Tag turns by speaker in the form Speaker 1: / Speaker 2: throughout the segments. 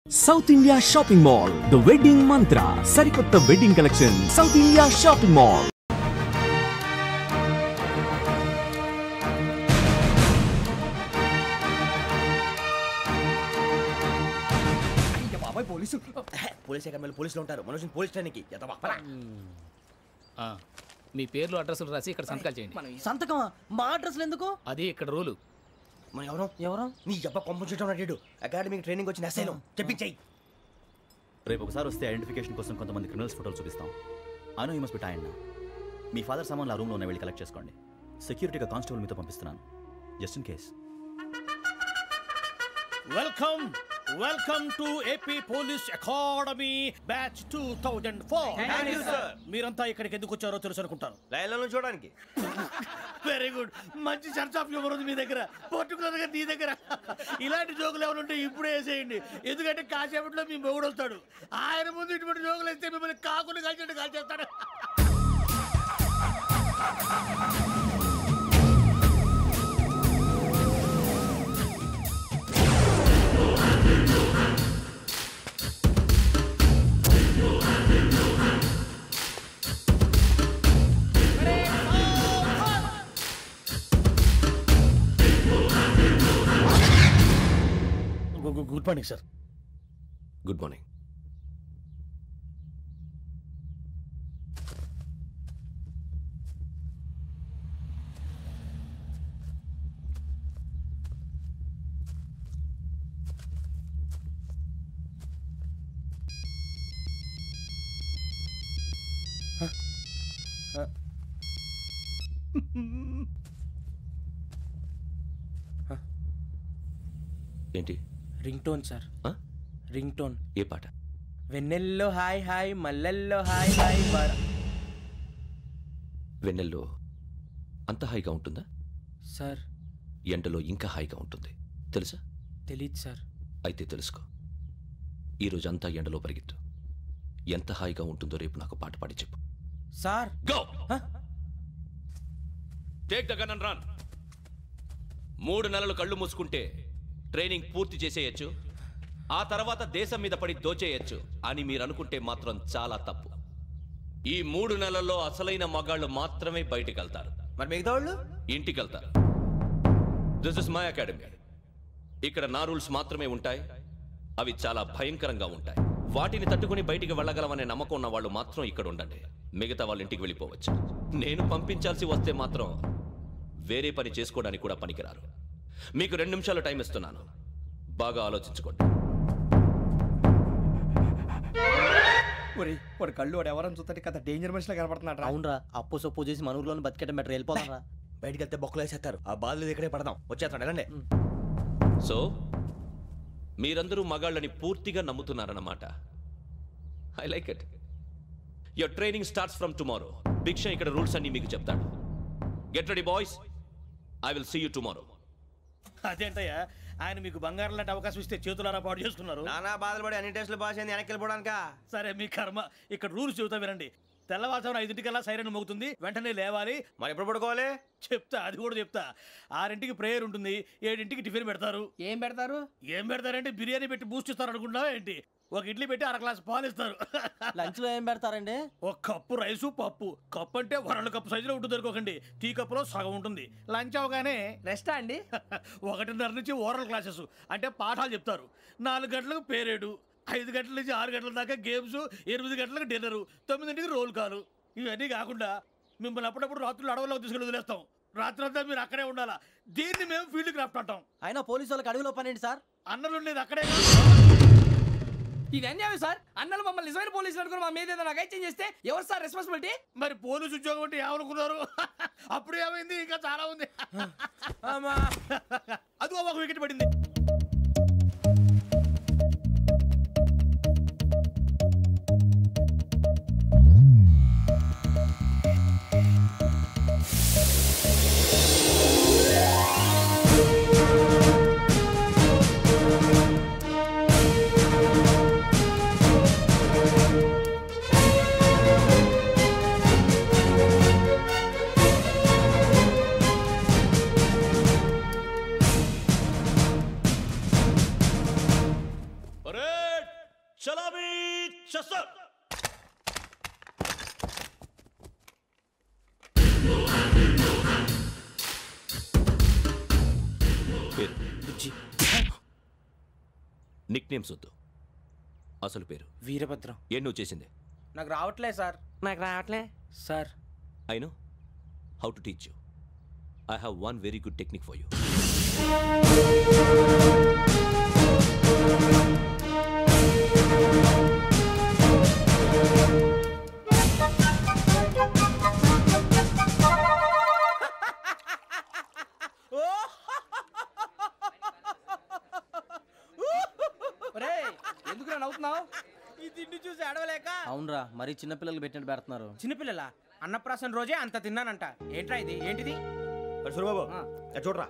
Speaker 1: South India Shopping Mall, The Wedding Mantra, Sarikotta Wedding Collection, South India Shopping Mall.
Speaker 2: పోలీసులు ఉంటారు మనుషులు police ట్రైనింగ్కి
Speaker 3: మీ పేర్లు అడ్రస్లు రాసి ఇక్కడ సంతకాలు చేయండి.
Speaker 2: సంతకమా? మా అడ్రస్లు ఎందుకు?
Speaker 3: అది ఇక్కడ రూలు.
Speaker 2: మన ఎవరు నీ అబ్బ పంపించడం అడిగాడు. అకాడమిక్ ట్రైనింగ్ వచ్చిన అసైలం చెప్పించాయి.
Speaker 4: రేపు ఒకసారి వస్తే ఐడెంటిఫికేషన్ కోసం కొంతమంది క్రిమినల్స్ ఫోటోలు చూపిస్తాం. I know you must be tired now. Me father సామాన్లు ఆ రూమ్లో ఉన్న వెళ్ళి కలెక్ట్ చేసుకోండి. సెక్యూరిటీగా కానిస్టేబుల్ మీతో పంపిస్తున్నాను, just in case.
Speaker 5: Welcome to AP police academy batch 2004. మీరంతా ఇక్కడికి ఎందుకు వచ్చారో తెలుసు అనుకుంటాను.
Speaker 2: లైన్లను చూడడానికి.
Speaker 5: వెరీ గుడ్, మంచి సెన్స్ ఆఫ్ హ్యూమర్ ఉంది మీ దగ్గర, పర్టికులర్ గా నీ దగ్గర. ఇలాంటి జోకులు ఏమైనా ఉంటే ఇప్పుడే వేసేయండి, ఎందుకంటే కాసేపట్లో మీ మొగుడు వస్తాడు. ఆయన ముందు ఇటువంటి జోకులు వేస్తే మిమ్మల్ని కాకుని కాల్చేట్టు కాల్చేస్తాడు. Good morning sir.
Speaker 2: Good morning.
Speaker 6: ఏంటి?
Speaker 7: Ring tone sir. Ring tone.
Speaker 6: ఏ పాట?
Speaker 7: వెన్నెల్లో హాయ్ హాయ్ మల్లెల్లో హాయ్ హాయ్ బార.
Speaker 6: వెన్నెల్లో అంత హాయిగా ఉంటుందా
Speaker 7: సార్?
Speaker 6: ఎండలో ఇంకా హాయిగా ఉంటుంది తెలుసా?
Speaker 7: తెలీదు సార్.
Speaker 6: అయితే తెలుసుకో. ఈరోజు అంతా ఎండలో పరిగెత్తు. ఎంత హాయిగా ఉంటుందో రేపు నాకు పాట పాడి చెప్పు.
Speaker 7: Sir
Speaker 6: go. Take the gun and run. 3 నెలలు కళ్ళు మూసుకుంటే ట్రైనింగ్ పూర్తి చేసేయచ్చు, ఆ తర్వాత దేశం మీద పడి దోచేయచ్చు అని మీరు అనుకుంటే మాత్రం చాలా తప్పు. ఈ 3 నెలల్లో అసలైన మగాళ్ళు మాత్రమే బయటికి వెళ్తారు.
Speaker 2: మరి మిగతా వాళ్ళు
Speaker 6: ఇంటికి వెళ్తారు. This is my academy. ఇక్కడ నా రూల్స్ మాత్రమే ఉంటాయి. అవి చాలా భయంకరంగా ఉంటాయి. వాటిని తట్టుకుని బయటికి వెళ్ళగలమనే నమ్మకం ఉన్న వాళ్ళు మాత్రం ఇక్కడ ఉండండి. మిగతా వాళ్ళు ఇంటికి వెళ్ళిపోవచ్చు. నేను పంపించాల్సి వస్తే మాత్రం వేరే పని చేసుకోవడానికి కూడా పనికిరారు. మీకు 2 నిమిషాలు టైం ఇస్తున్నాను, బాగా ఆలోచించుకోండి.
Speaker 7: వాడు కళ్ళు వాడు ఎవరని చూస్తే కదా డేంజర్ మనిషిలో కనపడుతున్నాడు.
Speaker 2: అవునరా, అప్పు సొప్పు చేసి మన ఊర్లో బతికేట బెటర్ వెళ్ళిపోతారా. బయటికి వెళ్తే బొక్కలు వేసేస్తారు. ఆ బాధలు ఇక్కడే పడదాం. వచ్చేస్తాడు వెళ్ళండి.
Speaker 6: సో మీరందరూ మగాళ్ళని పూర్తిగా నమ్ముతున్నారన్నమాట. I like it. Your training starts from tomorrow. Bhiksha ఇక్కడ రూల్స్ అన్ని మీకు చెప్తాడు. Get ready boys, I will see you tomorrow.
Speaker 5: అదేంటయ్యా, ఆయన మీకు బంగారం లాంటి అవకాశం ఇస్తే చేతులారా పాటు చేసుకున్నారు.
Speaker 2: నానా బాధలు పడి అన్ని టెస్టులు పాస్ అయింది, వెనక్కి వెళ్ళిపోవడానికా?
Speaker 5: సరే మీ కర్మ. ఇక్కడ రూల్స్ చెబుతా వినండి. తెల్లవారుజామున 5 సైరన్ మోగుతుంది, వెంటనే లేవాలి.
Speaker 2: మరి ఎప్పుడు పడుకోవాలి?
Speaker 5: చెప్తా, అది కూడా చెప్తా. 6 ప్రేయర్ ఉంటుంది, 7 టిఫిన్ పెడతారు.
Speaker 7: ఏం పెడతారు?
Speaker 5: ఏం పెడతారంటే బిర్యానీ పెట్టి బూస్ట్ ఇస్తారు అనుకుంటున్నావా ఏంటి? ఒక ఇడ్లీ పెట్టి 1/2 గ్లాస్ పాలు ఇస్తారు.
Speaker 7: లంచ్ లో ఏం పెడతారండి?
Speaker 5: ఒక కప్పు రైసు పప్పు. కప్పు అంటే 1/2 కప్పు సైజులో ఉంటుంది అనుకోకండి. టీ కప్పులో సగం ఉంటుంది. లంచ్ అవగానే
Speaker 7: రెస్టా అండి?
Speaker 5: 1:30 నుంచి ఓరల్ క్లాసెస్ అంటే పాఠాలు చెప్తారు. 4 గంటలకు పేరేడు, 5 గంటల నుంచి 6 గంటల దాకా గేమ్స్, 8 గంటలకు డిన్నరు, 9ంటికి రోల్ కాలు. ఇవన్నీ కాకుండా మిమ్మల్ని అప్పుడప్పుడు రాత్రులు అడవుల్లో తీసుకెళ్ళి వదిలేస్తాం. రాత్రి అంతా మీరు అక్కడే ఉండాలా. దీన్ని మేము ఫీల్డ్ క్రాఫ్ట్ అంటాం.
Speaker 7: అయినా పోలీసు వాళ్ళకి అడవిలో పని ఏంటి సార్?
Speaker 5: అన్నలు ఉండేది అక్కడే.
Speaker 7: ఇది అన్యాయం సార్. అన్నలు మమ్మల్ని నిజమైన పోలీసులు అనుకుని మా మీద ఏదైనా అగైత్యం చేస్తే ఎవరు సార్ రెస్పాన్సిబిలిటీ?
Speaker 5: మరి పోలీసు ఉద్యోగం అంటే ఏమనుకున్నారు? అప్పుడు ఏమైంది? ఇంకా చాలా ఉంది. అదిగో ఒక వికెట్ పడింది.
Speaker 2: చలామీ చస్టర్.
Speaker 6: పేరు నిక్ నేమ్స్ వద్దు, అసలు పేరు.
Speaker 2: వీరభద్రం.
Speaker 6: ఏం నువ్వు చేసింది?
Speaker 2: నాకు రావట్లే సార్. నాకు రావట్లే sir.
Speaker 6: I know how to teach you. I have one very good technique for you.
Speaker 7: ఎందుకు నవ్వుతున్నావు?
Speaker 2: ఈ తిండి చూసి అడవలేక.
Speaker 8: అవునరా, మరి చిన్నపిల్లలు పెట్టినట్టు పెడుతున్నారు.
Speaker 2: చిన్నపిల్లల అన్నప్రాసన రోజే అంత తిన్నానంట. ఏంట్రా ఇది? ఏంటిది? సూరిబాబు చూడరా.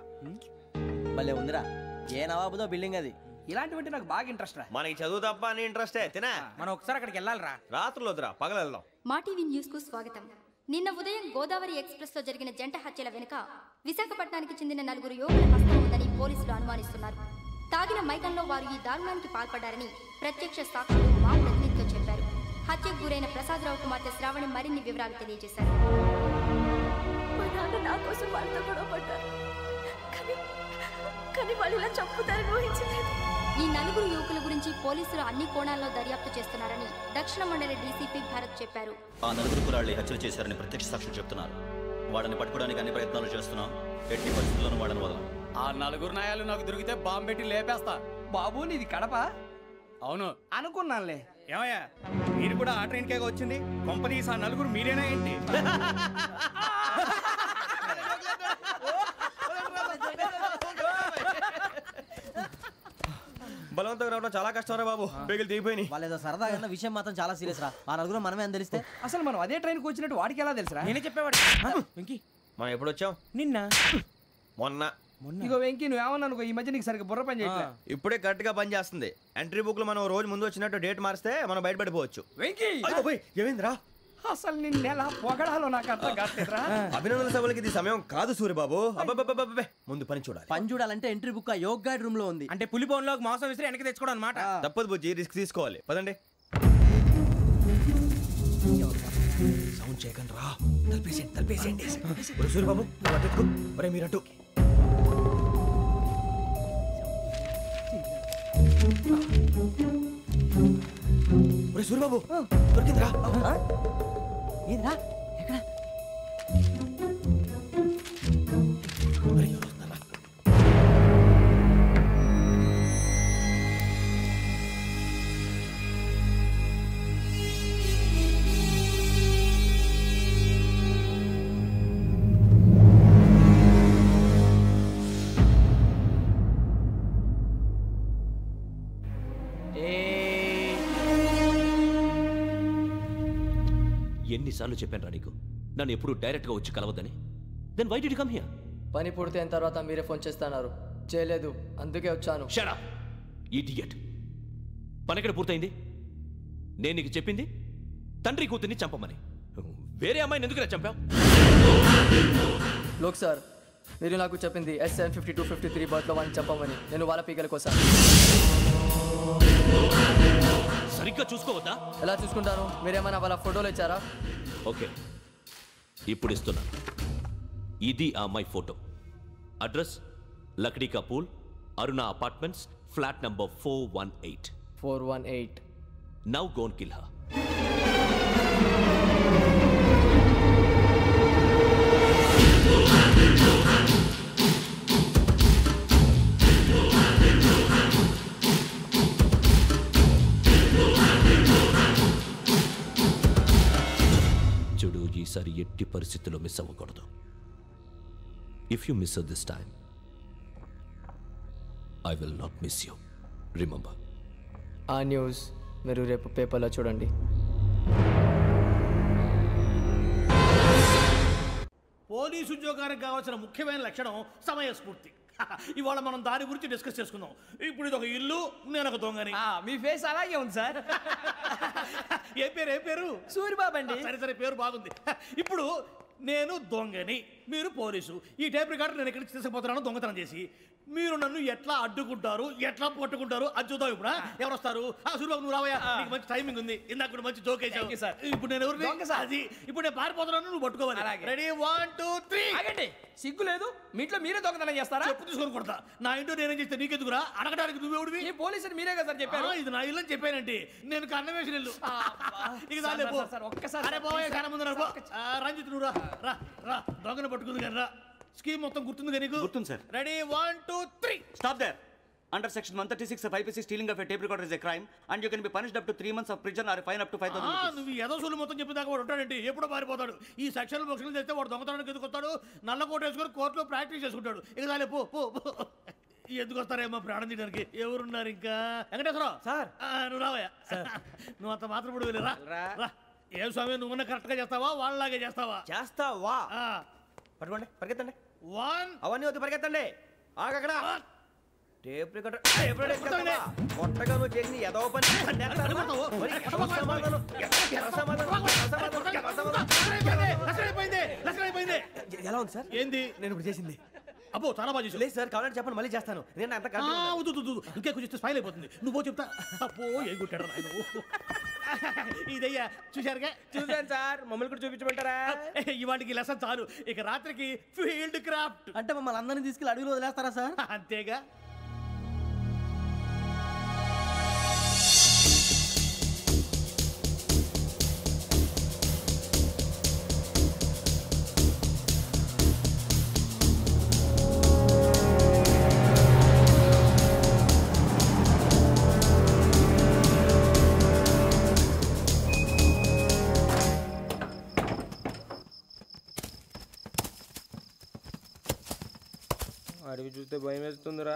Speaker 8: భలే ఉందిరా. ఏ నవాబుదో బిల్డింగ్ అది.
Speaker 7: ఇలాంటివంటే నాకు బాగా ఇంట్రెస్ట్ రా.
Speaker 2: మనకి చదువు తప్ప అని ఇంట్రెస్టే. తినా మనం ఒకసారి అక్కడికి వెళ్ళాలిరా. రాత్రులు వద్దురా, పగలు వెళ్దాం.
Speaker 9: మా టీవీ న్యూస్ కు స్వాగతం. నిన్న ఉదయం గోదావరి ఎక్స్ప్రెస్ లో జరిగిన జంట హత్యల వెనుక విశాఖపట్నానికి చెందిన 4 యువకుల హస్తం ఉందని పోలీసులు అనుమానిస్తున్నారు. తాగిన మైకంలో వారు ఈ దారుణానికి పాల్పడ్డారని ప్రత్యక్ష సాక్షులు మా ప్రతినిధితో చెప్పారు. హత్యకు గురైన ప్రసాదరావు కుమార్తె శ్రావణి మరిన్ని వివరాలు తెలియజేశారు.
Speaker 10: మా నాన్న నా కోసం వాళ్ళతో గొడవ పడ్డారు, కానీ వాళ్ళు ఇలా చంపుతారని ఊహించలేదు.
Speaker 9: ఈ 4 యువకుల గురించి పోలీసులు అన్ని కోణాల్లో దర్యాప్తు చేస్తున్నారని దక్షిణ మండలి డీసీపీ భరత్ చెప్పారు.
Speaker 4: ఆ 4 కుర్రాళ్ళు హత్యలు చేశారని ప్రత్యక్ష సాక్షులు చెప్తున్నారు. వాళ్ళని పట్టుకోవడానికి అన్ని ప్రయత్నాలు చేస్తున్నాం. ఎట్టి పరిస్థితుల్లోనూ వాళ్ళని వదలం.
Speaker 7: ఆ 4 నాయాలు నాకు దొరికితే బాంబు పెట్టి లేపేస్తా. బాబు నీది కడప? అవును అనుకున్నానులే.
Speaker 5: ఏమయ్యా, మీరు కూడా ఆ ట్రైన్ కేగా వచ్చింది? కంపెనీస్ ఆ 4 మీరేనా ఏంటి?
Speaker 2: బలవంతంగా రావడం చాలా కష్టం రా బాబు. బేగులు దిగిపోయినాయి.
Speaker 8: వాళ్ళు ఏదో సరదాగా విషయం మాత్రం చాలా సీరియస్ రా. ఆ 4 మనమే అని తెలిస్తే
Speaker 7: అసలు మనం అదే ట్రైన్కి వచ్చినట్టు వాడికి ఎలా తెలుసురా?
Speaker 2: నేనే చెప్పేవాడు. వెంకీ మనం ఎప్పుడు వచ్చాం? నిన్న మొన్న.
Speaker 7: ఇగో వెంకీ, నువ్వేమన్నా ఈ మధ్య నీకు సరిగ్గా బుర్ర పని చేయట్లేదు.
Speaker 2: ఇప్పుడే కరెక్ట్ గా పని చేస్తుంది. ఎంట్రీ బుక్ లో మనం రోజు ముందు వచ్చినట్టు డేట్ మారిస్తే మనం బయటపడిపోవచ్చు.
Speaker 7: వెంకీ
Speaker 2: ఏమైందిరా?
Speaker 7: అసలు నిన్న ఎలా పొగడాలో నాకు అర్థం కాట్లేదురా.
Speaker 2: అభినందన సభలకి ఇది సమయం కాదు సూరిబాబు. అబ్బబ్బబ్బబ్బబ్బే, ముందు పని చూడాలి.
Speaker 8: పని చూడాలంటే ఎంట్రీ బుక్ ఆ యోగ్ గైడ్ రూమ్ లో ఉంది.
Speaker 2: అంటే పులి బోన్లోకి మాంసం విసిరి వెనక్కి తెచ్చుకోవడం అనమాట. తప్పదు బుజ్జి, రిస్క్ తీసుకోవాలి. పదండి. సౌండ్ చేయకండి రా. తలపేసేయండి. సూరిబాబు మీరట్టు. సూరిబాబు దొరికిందిరా.
Speaker 8: ఏంద్రా ఎక్కడ?
Speaker 6: ఎన్నిసార్లు చెప్పాను రా నీకు, నన్ను ఎప్పుడు డైరెక్ట్ గా వచ్చి కలవద్దని? Then why did you come here?
Speaker 11: పని పూర్తయిన తర్వాత మీరే ఫోన్ చేస్తున్నారు. చేయలేదు, అందుకే వచ్చాను.
Speaker 6: Shut up idiot. పని ఎక్కడ పూర్తయింది? నేను నీకు చెప్పింది తండ్రి కూతుర్ని చంపమని. వేరే అమ్మాయిని ఎందుకు చంపావు?
Speaker 11: లోక్ సార్, మీరు నాకు చెప్పింది SN5253 బర్త్లో వాడిని చంపమని. నేను వాళ్ళ పీకల కోసం.
Speaker 6: సరిగ్గా చూసుకోవద్దా?
Speaker 11: ఎలా చూసుకుంటాను? మీరేమైనా వాళ్ళ ఫోటోలు ఇచ్చారా?
Speaker 6: ఓకే, ఇప్పుడు ఇస్తున్నా. ఇది ఆ అమ్మాయి ఫోటో. అడ్రస్ లక్డీ కా pool, Aruna apartments, flat number 418.
Speaker 11: 418.
Speaker 6: Now go and kill her. చూడు, ఈసారి ఎట్టి పరిస్థితుల్లో మిస్ అవ్వకూడదు. If you miss this time, I will not miss you. Remember.
Speaker 11: ఆ న్యూస్ మీరు రేపు పేపర్లో చూడండి.
Speaker 5: పోలీసు ఉద్యోగానికి కావాల్సిన ముఖ్యమైన లక్షణం సమయస్ఫూర్తి. ఇవాళ మనం దాని గురించి డిస్కస్ చేసుకుందాం. ఇప్పుడు ఇది ఒక ఇల్లు, నేను ఒక దొంగని.
Speaker 7: మీ ఫేస్ అలాగే ఉంది సార్.
Speaker 5: ఏ పేరు?
Speaker 7: సూరిబాబు అండి.
Speaker 5: సరే పేరు బాగుంది. ఇప్పుడు నేను దొంగని, మీరు పోలీసు. ఈ టైప్ రికార్డు నేను ఎక్కడికి తీసుకుపోతున్నాను దొంగతనం చేసి. మీరు నన్ను ఎట్లా అడ్డుకుంటారు, ఎట్లా పట్టుకుంటారు అది చూద్దాం. ఇప్పుడు ఎవరు వస్తారు? సూర్యబాబు నువ్వు రావయ్యా, నీకు మంచి టైమింగ్ ఉంది. ఇందాక కూడా మంచి జోక్ వేసావు. ఇప్పుడు నేను ఎవరు? అది ఇప్పుడు నేను పారిపోతున్నాను, నువ్వు పట్టుకోవాలి. రెడీ 1 2 3.
Speaker 7: ఆగండి, సిగ్గు లేదు? మీ ఇంట్లో మీరే దొంగతనం చేస్తారా?
Speaker 5: చెప్పు తీసుకొని కొడతా. నా ఇంట్లో నేనేం చేస్తే నీకెందుకురా? అడగడానికి నువ్వెవడివి?
Speaker 7: ఈ పోలీసులు మీరే కదా సార్ చెప్పారు.
Speaker 5: ఇది నా ఇల్లు అని చెప్పానంటే నేను కన్నవేసిన ఇల్లు.
Speaker 7: ఒక్కసారి
Speaker 5: రంజిత్ నువ్వు రా రా రా దొంగను పట్టుకుంది కానీ రా. స్కీమ్ మొత్తం గుర్తుంది కానీ
Speaker 4: గుర్తుంది sir.
Speaker 5: Ready 1 2 3.
Speaker 4: Stop there. Under section 136 of IPC, stealing of a tape recorder is a crime and you can be punished up to 3 months of prison or a fine up to 5,000 rupees.
Speaker 5: నువ్వు ఏదో సొల్లు మొత్తం చెప్పేదాకా వాడు ఉంటాడంటే ఎప్పుడో పారిపోతాడు. ఈ సెక్షన్ బొక్షన్లు చేస్తే వాడు దొంగతనానికి ఎందుకు వస్తాడు? నల్ల కోట వేసుకొని కోర్టులో ప్రాక్టీస్ చేసుకుంటాడు. ఇక చాలే పో పో. ఎందుకు వస్తారేమో ప్రాణం తీయడానికి. ఎవరున్నారు ఇంకా? వెంకటేశ్వరరావు సార్, నువ్వు రావయ్యా. నువ్వు అంత మాత్రం ఇప్పుడు వెళ్ళి రా. ఏ స్వామి నువ్వున్న కరెక్ట్గా చేస్తావా వాళ్ళలాగే చేస్తావా?
Speaker 2: చేస్తావా? పట్టుకోండి, పరిగెత్తండి.
Speaker 5: 1
Speaker 2: అవన్నీ వద్దు, పరిగెత్తండి. ఆగక్కడ టేప్ రికార్డర్ కొట్టగా నువ్వు చేసి ఏదో పని. ఎలా ఉంది సార్?
Speaker 5: ఏంది
Speaker 2: నేను ఇప్పుడు చేసింది?
Speaker 5: అబ్బో చాలా బాగా చేసి.
Speaker 2: లేదు సార్, కావాలంటే చెప్పండి, మళ్ళీ చేస్తాను. నేను అంత
Speaker 5: ఇంకే కొంచెం స్మైల్ అయిపోతుంది. నువ్వు చెప్తా. అబ్బో ఏ కొట్టాడు ఆయన. ఇదయ్యా చూశారుగా?
Speaker 2: చూసాను సార్. మమ్మల్ని కూడా చూపించమంటారా?
Speaker 5: ఇవాటికి లెసన్ చాలు. ఇక రాత్రికి ఫీల్డ్ క్రాఫ్ట్.
Speaker 8: అంటే మమ్మల్ని అందరినీ తీసుకెళ్ళి అడుగులు వదిలేస్తారా సార్?
Speaker 5: అంతేగా.
Speaker 2: అడిగి చూస్తే భయం వేస్తుందిరా.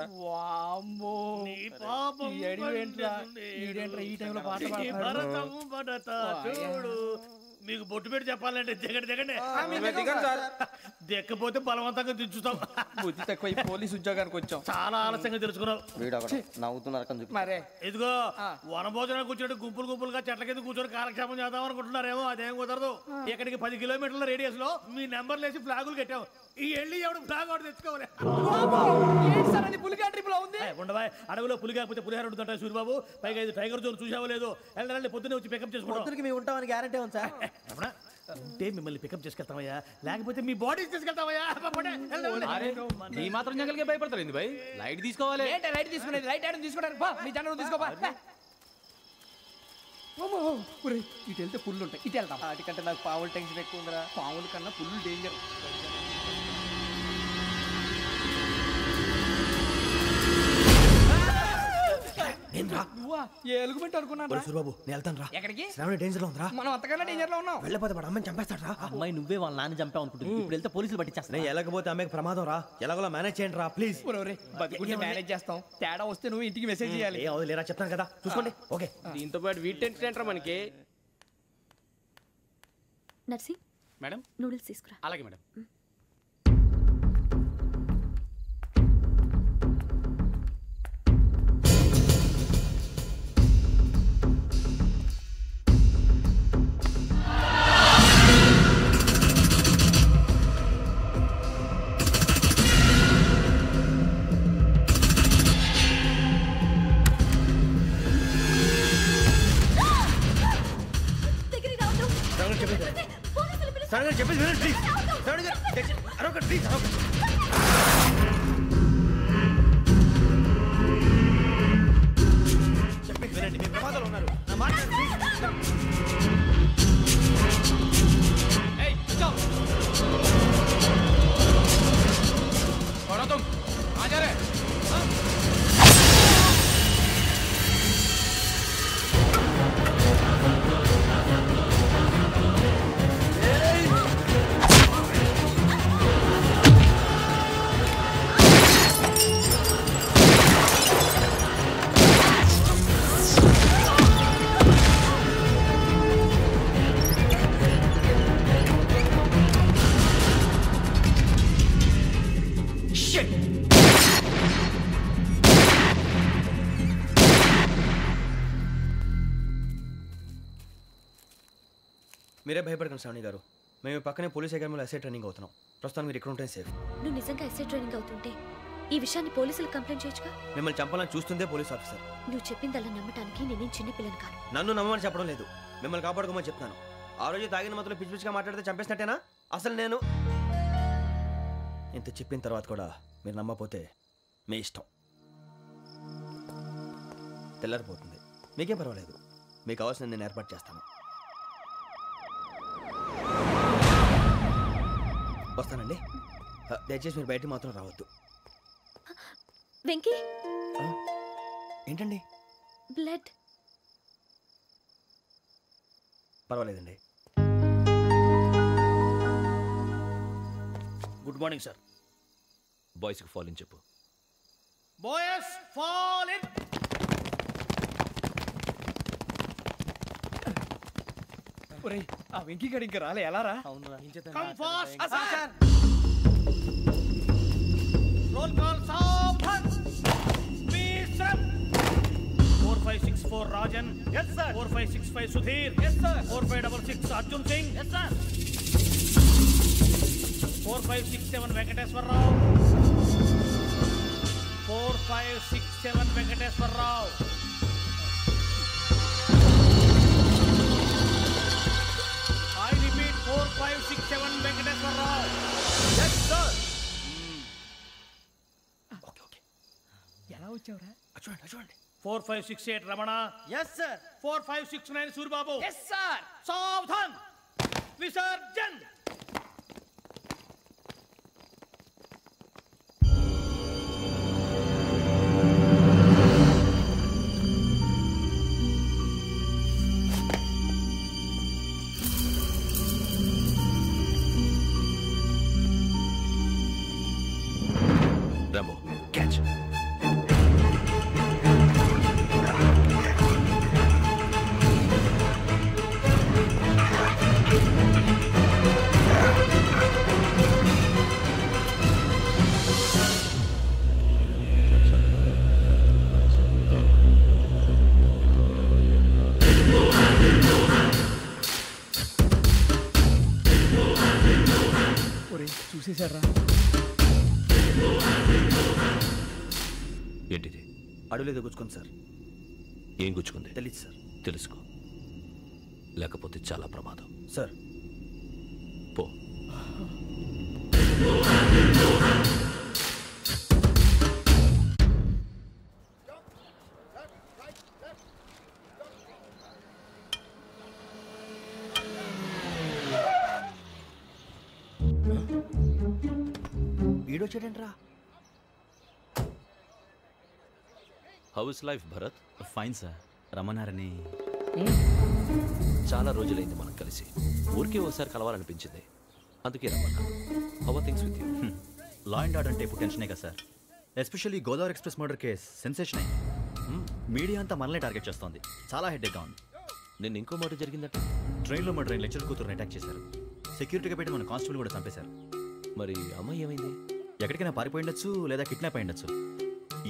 Speaker 5: మీకు బొట్టు పెట్టి చెప్పాలంటే దిగండి. దిక్కపోతే బలవంతంగా దించుతాం.
Speaker 7: బుద్ధి తక్కువ పోలీస్ ఉద్యోగానికి వచ్చాం.
Speaker 5: చాలా ఆలస్యంగా తెలుసుకున్నావు.
Speaker 8: నవ్వుతున్నారు.
Speaker 5: ఇదిగో వనభోజనానికి కూర్చోండి. గుంపులుగా చెట్ల కింద కూర్చొని కాలక్షేపం చేద్దాం అనుకుంటున్నారేమో. అదేం కుదరదు. ఇక్కడికి 10 కిలోమీటర్ల రేడియస్ లో మీ నెంబర్లు వేసి ఫ్లాగులు కట్టాము. ఈ వెళ్ళి ఎవడు ఫ్లాగ్ ఒకటి తెచ్చుకోవాలి. ఉండవా? అడవిలో పులి కాకపోతే పులిహార ఉంటుంట సూర్యబాబు. పైగా ఇది టైగర్ జోన్ చూసావో లేదో. వెళ్ళాలి, పొద్దున్నే వచ్చి పికప్ చేసుకుంటాం.
Speaker 8: మేము ఉంటామని గ్యారంటీ ఉంది సార్.
Speaker 5: అంటే మిమ్మల్ని పికప్ చేసుకెళ్తామయ్యా, లేకపోతే మీ బాడీ తీసుకెళ్తామయ్యా.
Speaker 3: ఈ మాత్రం జంగల్కే భయపడతారు భయ్. లైట్ తీసుకోవాలి.
Speaker 7: లైట్ తీసుకునేది లైట్ ఐటమ్ తీసుకోవడానికి మీ జనం తీసుకోపా. ఇటు వెళ్తే పుల్లు ఉంటాయి, ఇటు వెళ్తాం.
Speaker 8: వాటికంటే నాకు పావులు టెన్షన్ ఎక్కువ ఉందిరా.
Speaker 7: పాముల కన్నా పుల్లు డేంజర్. ఎలుగుబెట్టి అనుకున్నాను.
Speaker 2: సూర్యబాబు నేను వెళ్తాను రా.
Speaker 7: ఎక్కడికి?
Speaker 2: శ్రావణి డేంజర్ లో ఉందిరా.
Speaker 7: మనం అంతకన్నా డేంజర్ లో ఉన్నాం.
Speaker 2: వెళ్ళపోతే వాడు అమ్మని చంపేస్తాడు రా.
Speaker 8: అమ్మాయి నువ్వే వాళ్ళ నాన్న చంపావు అనుకుంటుంది. ఇప్పుడు వెళ్తే పోలీసులు పట్టించేస్తా.
Speaker 2: నేను వెళ్ళకపోతే అమ్మాయికి ప్రమాదం రా. ఎలాగోలా మేనేజ్ చేయండి రా ప్లీజ్.
Speaker 7: బతికుంటే మేనేజ్ చేస్తాం. తేడా వస్తే నువ్వు ఇంటికి మెసేజ్ చేయాలి.
Speaker 2: ఏ అవును లేరా, చెప్తాను కదా, చూసుకోండి. ఓకే.
Speaker 7: దీంతో పాటు వీటి టెన్షన్ ఏంట్రా మనకి.
Speaker 10: నర్సి
Speaker 3: మేడం
Speaker 10: నూడిల్స్ తీసుకురా.
Speaker 3: అలాగే మేడం.
Speaker 2: చెప్పేసి వినండి ప్లీజ్. అరొకటి ప్లీజ్. చెప్పేసి వినండి, మీ ప్రమాదాలు ఉన్నారు. నా మాట మీరే భయపడకండి శ్రావణి గారు. మేము పక్కనే పోలీస్ అకాడమీలో ఎస్ఐ ట్రైనింగ్ అవుతున్నాం. ప్రస్తుతానికి మీరు ఇక్కడ ఉంటే సేఫ్.
Speaker 10: నువ్వు నిజంగా ఎస్ఐ ట్రైనింగ్ అవుతుంటే ఈ విషయాన్ని పోలీసులకు కంప్లైంట్ చేయొచ్చుగా.
Speaker 2: మిమ్మల్ని చంపాలని చూస్తుందే పోలీస్ ఆఫీసర్.
Speaker 10: నువ్వు చెప్పిందల్లా నమ్మటానికి నేనేం చిన్నపిల్లని కాను.
Speaker 2: నన్ను నమ్మమని చెప్పడం లేదు, మిమ్మల్ని కాపాడుకోమని చెప్తాను. ఆ రోజు తాగిన మొదలు పిచ్చి పిచ్చిగా మాట్లాడితే చంపేసినట్టేనా? అసలు నేను ఇంత చెప్పిన తర్వాత కూడా మీరు నమ్మకపోతే మీ ఇష్టం. తెల్లారిపోతుంది, మీకేం పర్వాలేదు. మీకు కావాల్సిన నేను ఏర్పాటు చేస్తాను. వస్తానండి. దయచేసి మీరు బయట మాత్రం రావద్దు.
Speaker 10: వెంకీ,
Speaker 2: ఏంటండి?
Speaker 10: బ్లడ్.
Speaker 2: పర్వాలేదండి.
Speaker 5: Good morning sir.
Speaker 6: బాయ్స్కి ఫాల్ ఇన్ చెప్పు.
Speaker 5: Boys fall in.
Speaker 7: ఒరేయ్, ఆ వెంకీ గడి ఇంకా రాలే, ఎలా రా?
Speaker 5: Come fast sir. Roll call సావధాన్. విశ్రమ్. 4564 Rajan. yes sir. 4565 Sudheer. yes sir. 4566 Arjun Singh. yes sir. 4567 Venkateswararao. 4567 Venkateswararao. I repeat 4567 Venkateswararao.
Speaker 2: yes sir. Okay.
Speaker 7: ఎలా వచ్చావురా?
Speaker 2: చూడండి.
Speaker 5: 4568 Ramana.
Speaker 2: yes sir.
Speaker 5: 4569 Suribabu.
Speaker 7: Yes sir.
Speaker 5: సావధాన్. విసర్జన్.
Speaker 6: Rambo, catch.
Speaker 7: ఒరేయ్, చూసేశారా?
Speaker 6: ఏంటిది?
Speaker 2: అడుగులేదు గుచ్చుకుంది సార్.
Speaker 6: ఏం గుచ్చుకుంది?
Speaker 2: తెలీదు సార్.
Speaker 6: తెలుసుకో, లేకపోతే చాలా ప్రమాదం.
Speaker 2: సార్
Speaker 6: పో.
Speaker 2: వీడొచ్చాడంట్రా.
Speaker 6: How is life Bharat?
Speaker 4: Fine sir. రమ్మన్నారని.
Speaker 6: చాలా రోజులైంది మనం కలిసి. ఊరికే ఒకసారి కలవాలనిపించింది, అందుకే రమ్మన్నా. How are things with you?
Speaker 4: Law and order అంటే ఇప్పుడు టెన్షనే కదా sir. Especially Godavari express murder case sensation అయింది. మీడియా అంతా మనల్ని టార్గెట్ చేస్తోంది. చాలా హెడ్ఏక్గా ఉంది.
Speaker 6: నిన్న ఇంకో మాట జరిగిందట.
Speaker 4: ట్రైన్లో మా ట్రైన్ లెక్చర్ కూతురుని అటాక్ చేశారు. సెక్యూరిటీగా పెట్టి మన కానిస్టేబుల్ కూడా చంపేశారు.
Speaker 6: మరి అమ్మాయి ఏమైంది?
Speaker 4: ఎక్కడికైనా పారిపోయి ఉండొచ్చు, లేదా కిడ్నాప్ అయి ఉండొచ్చు.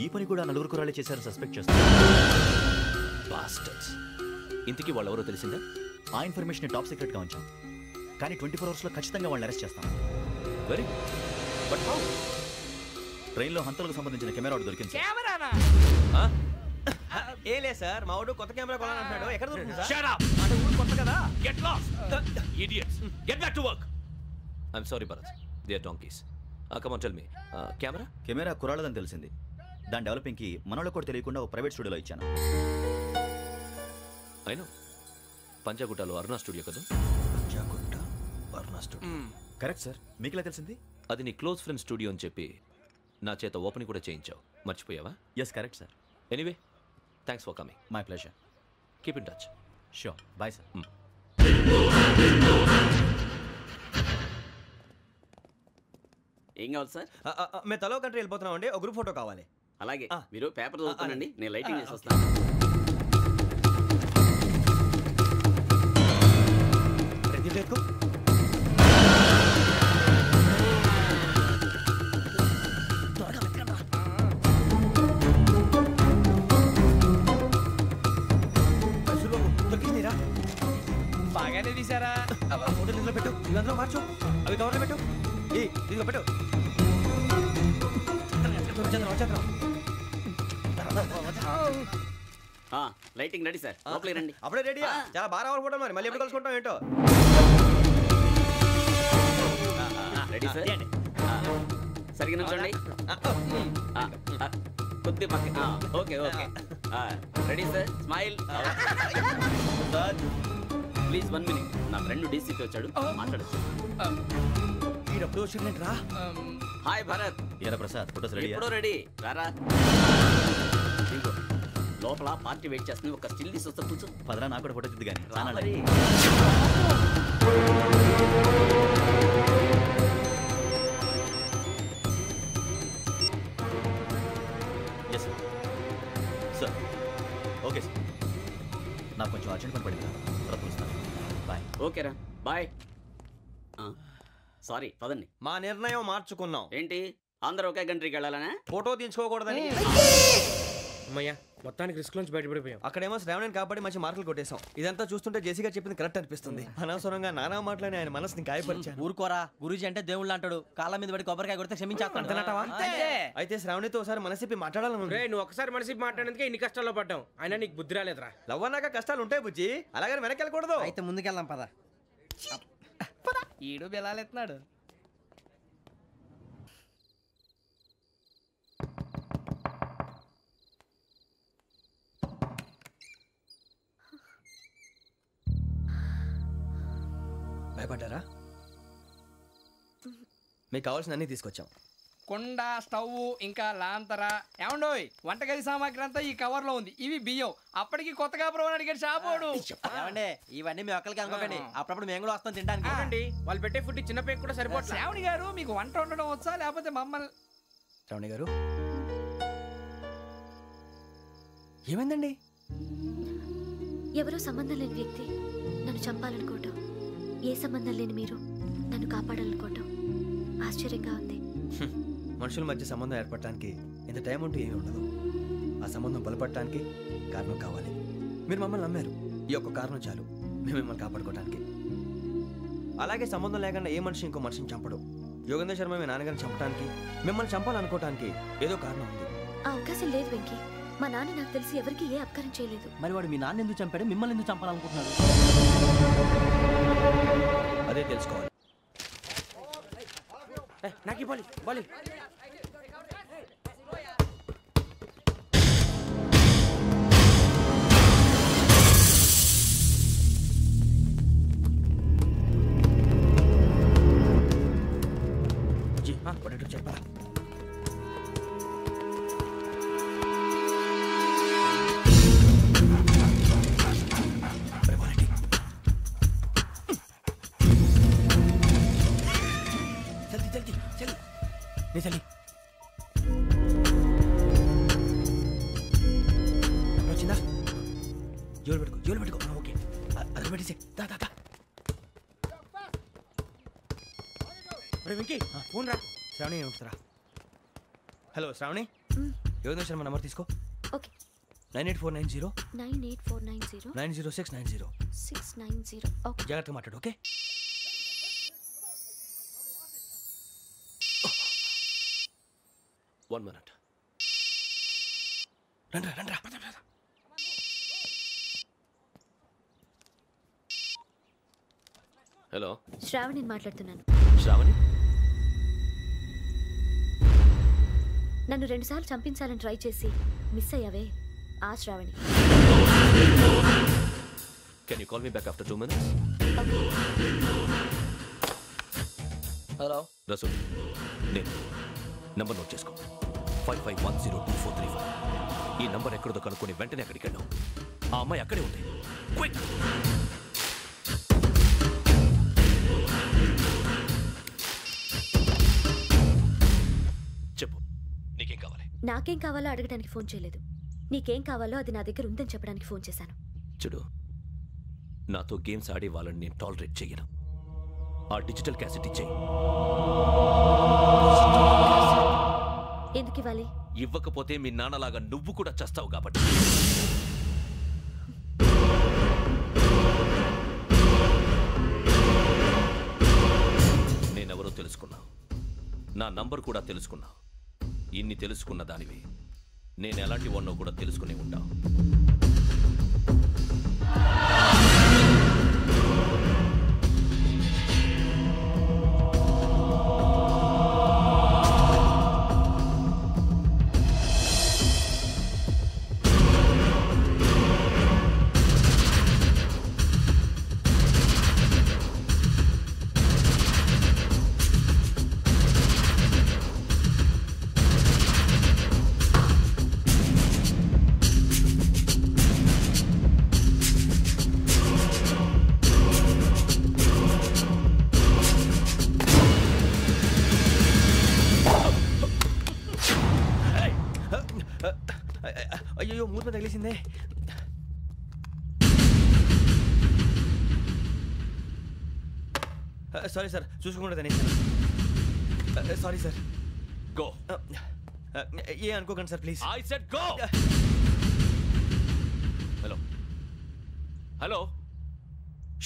Speaker 4: ఈ పని కూడా నలుగురు కురాలే చేశారు సస్పెక్ట్ చేస్తారు.
Speaker 6: బాస్టర్స్. ఇంతకీ వాళ్ళు ఎవరో తెలిసిందా?
Speaker 4: ఆ ఇన్ఫర్మేషన్ టాప్ సీక్రెట్గా ఉంచాం, కానీ 24 అవర్స్లో ఖచ్చితంగా వాళ్ళని అరెస్ట్ చేస్తాం.
Speaker 6: Very but how?
Speaker 4: ట్రైన్లో హంతలకు సంబంధించిన కెమెరా ఒకటి దొరికింది.
Speaker 7: కెమెరానా?
Speaker 2: ఏలే సార్, మా వాడు కొత్త కెమెరా కొనాలంటున్నాడు. ఎక్కడ దొరుకుతుంది సార్?
Speaker 6: Shut up!
Speaker 2: అంటే ఊరు కొత్త కదా.
Speaker 6: Get lost! Idiots! Get back to work! I'm sorry, Bharat. They are donkeys. Come on, tell me. Camera?
Speaker 4: Camera కురాలదని తెలిసింది. దాని డెవలపింగ్కి మనోళ్ళకు కూడా తెలియకుండా ఒక ప్రైవేట్ స్టూడియోలో ఇచ్చాను.
Speaker 6: I know. పంజాగుట్టలో అరుణ స్టూడియో కదా?
Speaker 2: పంజాగుట్ట అరుణ స్టూడియో.
Speaker 4: Correct sir. మీకు ఎలా తెలిసింది?
Speaker 6: అది నీ క్లోజ్ ఫ్రెండ్ స్టూడియో అని చెప్పి నా చేత ఓపెనింగ్ కూడా చేయించావు. మర్చిపోయావా?
Speaker 4: Yes correct sir.
Speaker 6: Anyway, thanks for coming.
Speaker 4: My pleasure.
Speaker 6: Keep in touch.
Speaker 4: Sure. Bye sir.
Speaker 12: ఏం కావాలి సార్?
Speaker 2: మేము తలో కంట్రీ వెళ్ళిపోతున్నాం అండి. ఒక గ్రూప్ ఫోటో కావాలి.
Speaker 12: అలాగే, మీరు పేపర్ చదువుతానండి, నేను లైటింగ్ చేసి వస్తాను.
Speaker 7: బాగానే తీసారా?
Speaker 2: ఫోటోలు ఇందులో పెట్టు, ఇవి అందులో మార్చు, అవి కవర్లో పెట్టు. ఇదిగో పెట్టు.
Speaker 12: లైటింగ్ రెడీ సార్, లోపలికి రండి.
Speaker 2: అప్పుడే రెడీయా? చాలా బాగా రావాలి ఫోటో, మరి మళ్ళీ ఎప్పుడు కలుసుకుంటాం ఏంటో.
Speaker 12: రెడీ సార్, సరిగ్గా నుంచోండి. కొద్ది పక్క. Okay okay, ready sir. Smile. Please 1 minute. నా ఫ్రెండ్ డీసీకి వచ్చాడు, మాట్లాడచ్చు. హాయ్ భరత్.
Speaker 4: ఏరా ప్రసాద్, ఫోటోస్ రెడీ?
Speaker 12: ఎప్పుడో రెడీ. రారా. లోపల పార్టీ వెయిట్ చేస్తుంది, ఒక స్టిల్ తీసి వస్తా, కూర్చో.
Speaker 4: పదరా, నాకు కూడా ఫోటో తిద్దు కానీ. సార్ ఓకే సార్, నాకు కొంచెం అర్జెంట్ పని పడింది, తర్వాత పిలుస్తాను. బాయ్.
Speaker 12: ఓకేరా, బాయ్. సారీ, పదండి.
Speaker 2: మా నిర్ణయం మార్చుకున్నాం.
Speaker 12: ఏంటి, అందరూ ఒకే కంట్రీకి వెళ్ళాలనే?
Speaker 2: ఫోటో తీసుకోకూడదని.
Speaker 13: అమ్మయ్యా, మొత్తానికి రిస్క్ నుంచి బయటపడిపోయాం.
Speaker 2: అక్కడేమో శ్రావణిని కాబట్టి మంచి మార్కులు కొట్టేశాం. ఇదంతా చూస్తుంటే జేసీగా చెప్పింది కరెక్ట్ అనిపిస్తుంది. అనవసరంగా నానా మాటలని ఆయన మనసుని గాయపరిచాను.
Speaker 8: ఊరుకోరా, గురూజీ అంటే దేవుళ్ళు అంటాడు. కాళ్ళ మీద పడి కొబ్బరికాయ కొడితే క్షమించేస్తాను.
Speaker 2: అయితే శ్రావణితో ఒకసారి మనసిప్పి మాట్లాడాలను.
Speaker 13: నువ్వు ఒకసారి మనసిప్పి మాట్లాడేందుకే ఇన్ని కష్టాల్లో పడ్డాం. అయినా నీకు బుద్ధి రాలేదురా.
Speaker 2: లవ్ అన్నాక కష్టాలు ఉంటాయి బుజ్జి, అలాగని వెనక్కి వెళ్ళకూడదు.
Speaker 8: అయితే ముందుకెళ్దాం పద.
Speaker 7: ఈడు బెలాలెత్తున్నాడు.
Speaker 2: భయపడ్డారా? మీకు కావాల్సిన అన్ని తీసుకొచ్చాం.
Speaker 7: కుండ, స్టవ్, ఇంకా లాంతర. ఏమండోయ్, వంటగది సామాగ్రి అంతా ఈ కవర్ లో ఉంది. ఇవి బియ్యం. అప్పటికి కొత్తగా బ్రౌన్ అడిగాడు షాపోడు.
Speaker 8: ఏమండి, ఇవన్నీ మీ ఒక్కరికి అనుకోకండి, అప్పుడప్పుడు మేము కూడా వస్తాం తినడానికి.
Speaker 13: వాళ్ళు పెట్టే ఫుడ్ చిన్న పేరు కూడా సరిపోతుంది.
Speaker 7: శ్రావణి గారు, మీకు వంట వండడం వచ్చా, లేకపోతే మమ్మల్ని?
Speaker 2: శ్రావణి గారు, ఏమైందండి?
Speaker 10: ఎవరో సంబంధం లేని వ్యక్తి నన్ను చంపాలనుకోవటం, ఏ సంబంధం లేని మీరు నన్ను కాపాడాలనుకోవటం ఆశ్చర్యంగా ఉంది.
Speaker 2: మనుషుల మధ్య సంబంధం ఏర్పడటానికి ఇంత టైం ఉంటూ ఏమీ ఉండదు. ఆ సంబంధం బలపడటానికి కారణం కావాలి. మీరు మమ్మల్ని నమ్మారు, ఈ ఒక్క కారణం చాలు మేము మిమ్మల్ని కాపాడుకోవడానికి. అలాగే సంబంధం లేకుండా ఏ మనిషి ఇంకో మనిషిని చంపడు. యోగేంద్ర శర్మ మీ నాన్నగారిని చంపడానికి, మిమ్మల్ని చంపాలనుకోవటానికి ఏదో కారణం ఉంది.
Speaker 10: ఆ అవకాశం లేదు వెంకీ. మా నాన్న నాకు తెలిసి ఎవరికి ఏ అపకారం చేయలేదు.
Speaker 8: మరి వాడు మీ నాన్న ఎందుకు చంపాడు, మిమ్మల్ని ఎందుకు చంపాలనుకుంటున్నాడు?
Speaker 2: అదే తెలుసుకోవాలి.
Speaker 13: నాకు బాలి బాలి.
Speaker 2: చెప్పరా? చలి వచ్చిందా? జోలు పెట్టుకో. ఓకే, అది పెట్టేసి దా.
Speaker 13: వెంకీ, ఫోన్ రా.
Speaker 2: శ్రావణి ఉంటుందిరా. హలో శ్రావణి, యోగేంద్ర శర్మ నంబర్ తీసుకో.
Speaker 10: ఓకే.
Speaker 2: 98490
Speaker 10: 98490
Speaker 2: 90690
Speaker 10: 690. ఓకే,
Speaker 2: జాగ్రత్తగా మాట్లాడు. ఓకే.
Speaker 6: One minute.
Speaker 2: రండ్రా.
Speaker 6: హలో,
Speaker 10: శ్రావణి మాట్లాడుతున్నాను.
Speaker 6: శ్రావణి,
Speaker 10: నన్ను 2 సార్లు చంపించాలని ట్రై చేసి మిస్ అయ్యావే, ఆ Shravani.
Speaker 6: can you call me back after 2 minutes?
Speaker 11: Hello
Speaker 6: Rasool, నేను నంబర్ నోట్ చేసుకో. 55102435. ఈ నంబర్ ఎక్కడదో కనుక్కొని వెంటనే అక్కడికి వెళ్ళాం. ఆ అమ్మాయి అక్కడే ఉంది. క్విక్. చెప్పు, నీకేం కావాలి?
Speaker 10: నాకేం కావాలో అడగడానికి ఫోన్ చేయలేదు. నీకేం కావాలో అది నా దగ్గర ఉందని చెప్పడానికి ఫోన్ చేశాను.
Speaker 6: చూడు, నాతో గేమ్స్ ఆడే వాళ్ళని నేను టాలరేట్ చెయ్యను. ఆ డిజిటల్ క్యాసెట్ ఇచ్చేయి.
Speaker 10: ఎందుకు ఇవ్వాలి?
Speaker 6: ఇవ్వకపోతే మీ నాన్నలాగా నువ్వు కూడా చస్తావు కాబట్టి. నేనెవరో తెలుసుకున్నావు. నా నంబర్ కూడా తెలుసుకున్నా. ఇన్ని తెలుసుకున్న దానివి నేను ఎలాంటి వాడినో కూడా తెలుసుకునే ఉంటా.
Speaker 2: అయ్యో మూత తగిలేసిందే. సారీ సార్, చూసుకోకుండా తినేసాను. Sorry sir.
Speaker 6: గో.
Speaker 2: ఏ అనుకోకండి sir please.
Speaker 6: I said go. Hello hello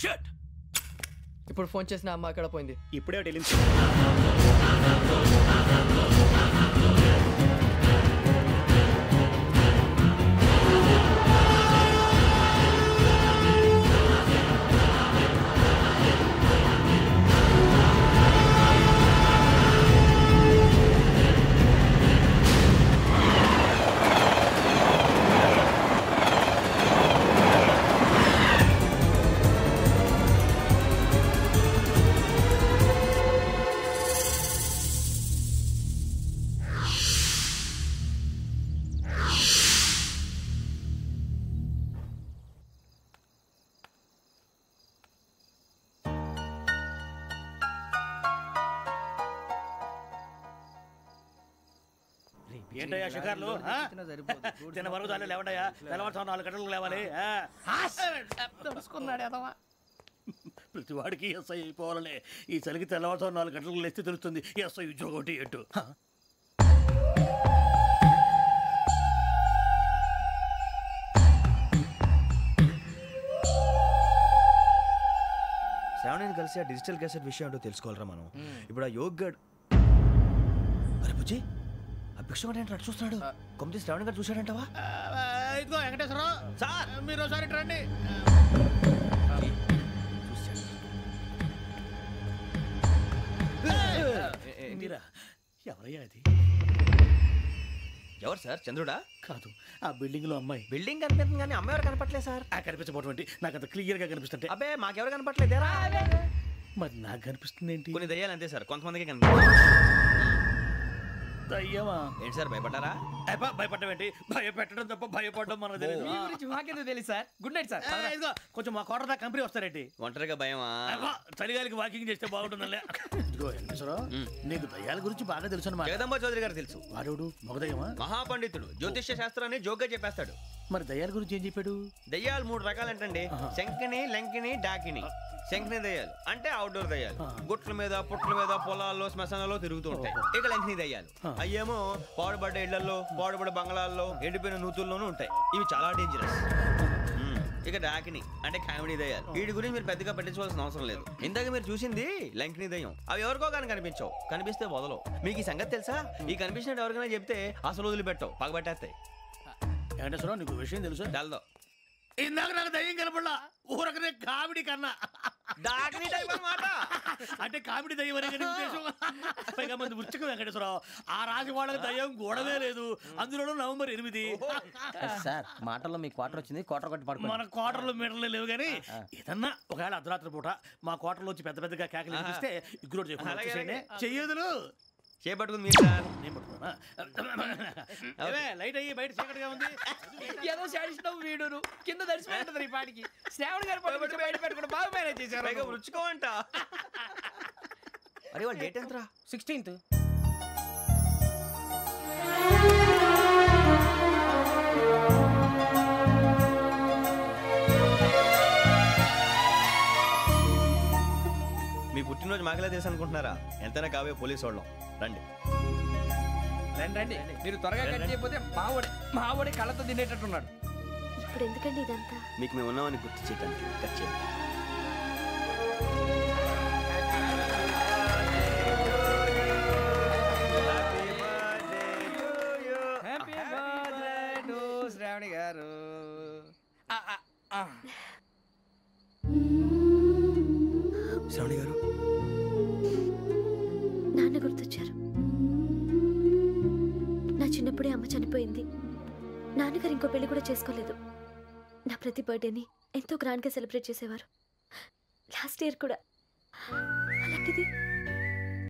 Speaker 6: shut.
Speaker 11: ఇప్పుడు ఫోన్ చేసిన అమ్మ అక్కడ పోయింది.
Speaker 14: ఇప్పుడే వెళ్ళింది. ఏంటయ్యా షికార్లు? తిన్న వరకు దాన్ని లేవండయ్యా. తెల్లవారుతో 4 గంటలకు లేవాలి. ప్రతి వాడికి ఎస్ఐ అయిపోవాలనే ఈ చలికి తెల్లవారుతో 4 గంటలకు లేస్తే తెలుస్తుంది ఎస్ఐ ఉద్యోగం ఒకటి ఎట్టు.
Speaker 2: శ్రావణిని కలిసి ఆ డిజిటల్ క్యాసెట్ విషయం ఏంటో తెలుసుకోవాలరా మనం. ఇప్పుడు ఆ యోగ్ గడ్. అరే బుజ్జి, ఆ భిక్షం అంటే అటు చూస్తున్నాడు. కొమ్మతి శ్రావణి గారు చూశాడంటావా?
Speaker 5: ఇదిగో వెంకటేశ్వరరావు సార్, మీరు ఒకసారి రండి.
Speaker 2: ఎవరయ్యా అది? ఎవరు సార్? చంద్రుడా?
Speaker 5: కాదు, ఆ బిల్డింగ్ లో అమ్మాయి.
Speaker 2: బిల్డింగ్ కనిపిస్తుంది కానీ అమ్మాయి ఎవరు కనపట్లేదు సార్.
Speaker 5: కనిపించబోటువంటి నాకు అంత క్లియర్ గా కనిపిస్తుంటే.
Speaker 2: అబ్బే మాకెవరు కనపట్లేదేరా?
Speaker 5: మరి నాకు కనిపిస్తుంది ఏంటి?
Speaker 2: కొన్ని దయ్యాలు అంతే సార్, కొంతమందికి కనిపిస్తుంది.
Speaker 5: దయ్యమా?
Speaker 2: ఏంటి సార్ భయపడ్డారా?
Speaker 5: భయపడడం ఏంటి? భయపెట్టడం తప్ప భయపడడం మనకు తెలియదు.
Speaker 7: మీ గురించి మాకేదో తెలుసు సార్. Good night sir.
Speaker 5: ఇదిగో కొంచెం మా కోట దాకా కంపెనీ వస్తారేంటి?
Speaker 2: ఒంటరిగా భయమా?
Speaker 5: చలిగాలికి వాకింగ్ చేస్తే బాగుంటుందిలే. ఇదిగో వెంకటేశ్వరరావు, నీకు దయ్యాల గురించి బాగా తెలుసు అన్నమాట.
Speaker 2: జగదంబ చౌదరి గారు తెలుసు.
Speaker 5: వాడు మగదయ్యమా?
Speaker 2: మహాపండితుడు, జ్యోతిష్య శాస్త్రాన్ని జోగ్గా చెప్పేస్తాడు.
Speaker 5: మరి దయ్యాల గురించి ఏం చెప్పాడు?
Speaker 2: దయ్యాలు 3 రకాలంటండి. శంకిని, లంకిని, డాకిని. శంకిని దయ్యాలు అంటే అవుట్డోర్ దయ్యాలు, గుట్ల మీద పుట్ల మీద పొలాల్లో శ్మశానాల్లో తిరుగుతూ ఉంటాయి. ఇక లంకిని దయ్యాలు అయ్యేమో పాడుబడ్డ ఇళ్లలో, పాడుబడ్డ బంగ్లాల్లో, ఎండిపోయిన నూతుల్లోనూ ఉంటాయి. ఇవి చాలా డేంజరస్. ఇక డాకిని అంటే కామెడీ దయ్యాలు. వీటి గురించి మీరు పెద్దగా పట్టించుకోవాల్సిన అవసరం లేదు. ఇందాక మీరు చూసింది లంకిని దయ్యం. అవి ఎవరికో కానీ కనిపించవు, కనిపిస్తే వదలవు. మీకు ఈ సంగతి తెలుసా? ఈ కనిపించినట్టు ఎవరికైనా చెప్తే అసలు వదిలిపెట్టవు, పగబట్టేస్తాయి.
Speaker 5: వెంకటేశ్వరరావు, నీకు విషయం తెలుసు?
Speaker 2: తెలదో.
Speaker 5: ఇందాక నాకు దయ్యం కనపడలా, ఊరకనే కామెడీ కన్నా. అంటే కామెడీ దయ్యం అనే ఉద్దేశం. పైగా మంది ఉచ్చక వెంకటేశ్వరరావు, ఆ రాజు వాళ్ళకి దయ్యం గోడవే లేదు. అందులోనూ నవంబర్ 8.
Speaker 8: సార్ మాటల్లో మీ క్వార్టర్ వచ్చింది, క్వార్టర్ కొట్టి పడుకో.
Speaker 5: మన క్వార్టర్లో మీటర్లు లేవు కానీ ఏదన్నా ఒకవేళ అర్ధరాత్రి పూట మా క్వార్టర్లో వచ్చి పెద్ద పెద్దగా కేకలు వినిపిస్తే ఇగ్గురు చెయ్యదులు
Speaker 2: చేపట్టుకుంది మీరు సార్.
Speaker 5: నేను పట్టుకున్నా. లైట్ అయ్యి బయట చీకటిగా ఉంది.
Speaker 7: ఏదో శాడిస్తావు వీడును కింద దర్శనం ఈ పాటికి. శ్రావణ్ గారు పట్టుబడి బయట పెట్టుకుంటే బాగా మేనేజ్ చేశారు.
Speaker 2: రుచుకోమంట. అరే వాళ్ళు డేట్ ఎంతరా?
Speaker 7: 16th.
Speaker 2: మీ పుట్టినరోజు మాకలే తెలుసు అనుకుంటున్నారా? ఎంతైనా కావే పోలీసు వాళ్ళం. రండి
Speaker 7: రండి. మీరు త్వరగా కట్ చేయకపోతే మావడి కళ్ళతో తినేటట్టున్నాడు.
Speaker 10: ఇప్పుడు ఎందుకండి ఇదంతా?
Speaker 2: మీకు మేము ఉన్నామని గుర్తు చేయడానికి కట్ చేయండి. శ్రావణి గారు
Speaker 10: నాన్న గుర్తొచ్చారు. నా చిన్నప్పుడే అమ్మ చనిపోయింది. నాన్నగారు ఇంకో పెళ్లి కూడా చేసుకోలేదు. నా ప్రతి బర్త్డేని ఎంతో గ్రాండ్గా సెలబ్రేట్ చేసేవారు. లాస్ట్ ఇయర్ కూడా. అలాంటిది